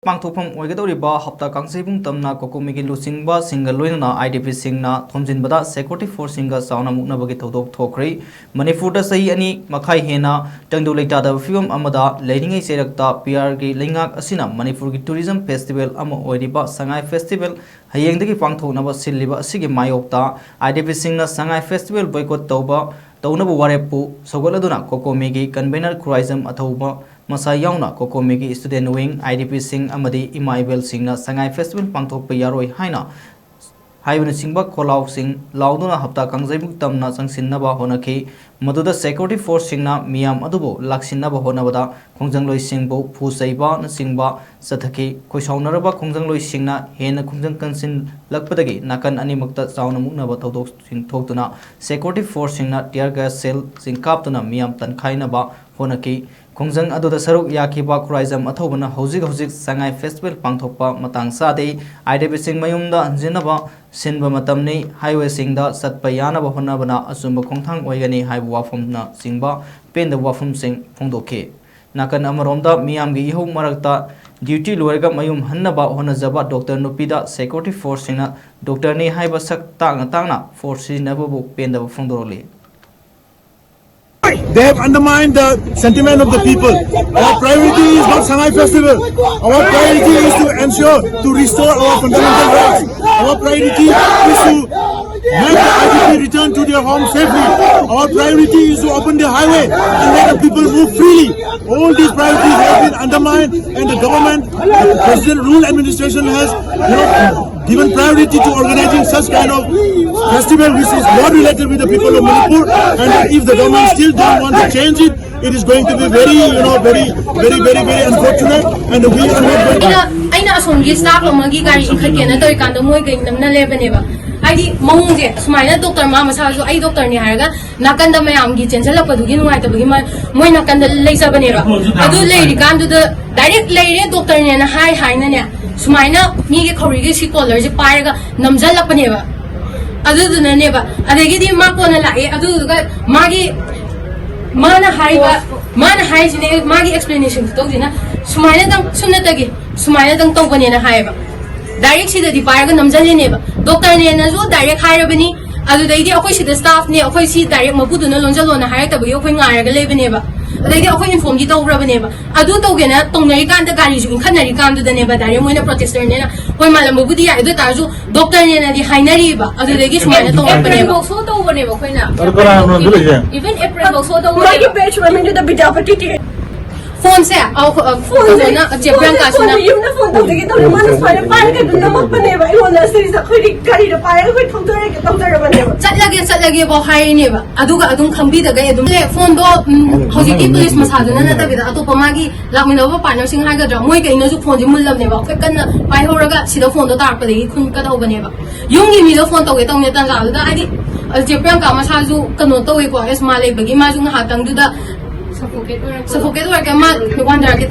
पांथोफम ओइगदौरिबा हप्ता कांगसेबुंग तमना कोकोमिगी लुसिंगबा single लोइना IDP सिंगना थोमजिनबदा security force सिंगा साउना मुकनबगी थौदोक थोखरै मणिपुरदा सही अनि मखाई हेना टंगदु लेटादा फिवम अमदा लेनिंगै सेरक्ता पीआर की लेंगाक असिना मणिपुर की टूरिज्म फेस्टिवल अमा ओइरिबा संगाई फेस्टिवल हयेंगदगी पांथोकनबा सिल्लिबा असिगी मायोक्ता आईडीपी सिंगना संगाई फेस्टिवल बॉयकॉट तौनबु वारेपु सौगलदुना कोकोमिगी कन्वेनर खुराइजम अथौबा मसा याउना कोकोमिगी स्टूडेंट विंग आईडीपी सिंह अमदी इमा इबेल सिंगना संगाई फेस्टिवल पांथोकपा यारोय हाइना हाइबन सिंगबा खोलाव सिंह लाउदुना हप्ता कांगजैबुक तमना संगसिनबा होनखि मदुदा सिक्योरिटी फोर्स सिंगना मियाम अदुबो लाक्सिनबा होनबदा खोंजंगलोय सिंहबो फुसैबा न सिंगबा सथखि खोइसौनरबा खोंजंगलोय सिंगना हेन खोंजंग कंसिन लक्पदगी नाकन अनिमक्ता चाउना मुकनबा थौदोक सिंह थोक्तुना सिक्योरिटी फोर्स सिंगना टियर गैस सेल सिंग कापतुना मियाम तनखाइनबा होनखि खोंजंग अदुदा सरुक याखिबा खुराइजम अथौबना हौजिक हौजिक संगाई फेस्टिवल पांथोकपा मतंग सादे आईडीपी सिंह मयुमदा हंजिनबा सिनबा मतमनि हाईवे सिंगदा सतपा यानबा होनबना असुंब खोंथांग ओइगनि हाइबु वाफमना सिंगबा पेंद वाफम सिंग फोंदोके नाकन अमरोमदा मियामगी इहौ मरकता ड्यूटी लोरगा मयुम हन्नबा होनजबा डॉक्टर नुपीदा सिक्योरिटी फोर्स सिंगना डॉक्टर ने हाइबा सक तांगना force सिनबबु पेंदबा फोंदोरले They have undermined the sentiment of the people. Our priority is not Sangai Festival. Our priority is to ensure, to restore our fundamental rights. Our priority is to make the IDP return to their home safely. Our priority is to open the highway and let the people move freely. All these priorities have been undermined, and the government, the President Rule Administration has, given priority to organizing such kind of festival which is not related with the people of Manipur. And if the government still don't want to change it, it is going to be very, very unfortunate. And we are not going to. Aina asomgi staff amagi gari ikhakena toy kanda moi gai namna lebaneba. Aidi mongje sumaina doctor mama sajo ai doctor ni haraga nakanda mayamgi chenjala padugi nuai tabagi moi nakanda leisabaneba. Adu leiri kandu the direct leiri doctor ne na hai na ne. Sumaina mi ge khorigi si collar je pairaga namjala paneba. Adu duna neba. Adegi di ma ko na lae adu ga magi mana hai jine magi explanation to dina sumaina dang sunna tagi sumaina dang to bane na haiba direct sida di pairaga namjali neba doctor ne na zo direct hairabani adu dai di akoi sida staff ne akoi si direct mabuduna lonjalo na haira tabi akoi ngaraga lebaneba adai di akoi inform di tawrabaneba adu tawgena tongnari kanda gari ju khanari kandu da neba direct moina protester ne na hoi malam mabudi ya adu tarju doctor ne na di hainari ba adu dai gi sumaina tawrabaneba so tawbaneba koina even April box so tawbaneba page remember the bidapati phone se phone na jebran ka suna yumna phone to gi to mana sare par ka dunna mapane ba ihona series khoi gari da pair khoi thongtore ka tongtore bane ba chatlage ba hai ne ba aduga adum khambi da gai adum le phone do hoji ki police masajuna na tabi da atopa magi lakmino ba partner sing ha ga dra moi kai na ju phone ji mullam ne ba khoi kanna pai horaga sida phone do tar pa de khun ka do bane ba yungi mi do phone to ge tong ne tan la da ai di jebran ka masaju kano to we ko es ma le bagi ma ju ha tang du da suffocate or ma wonder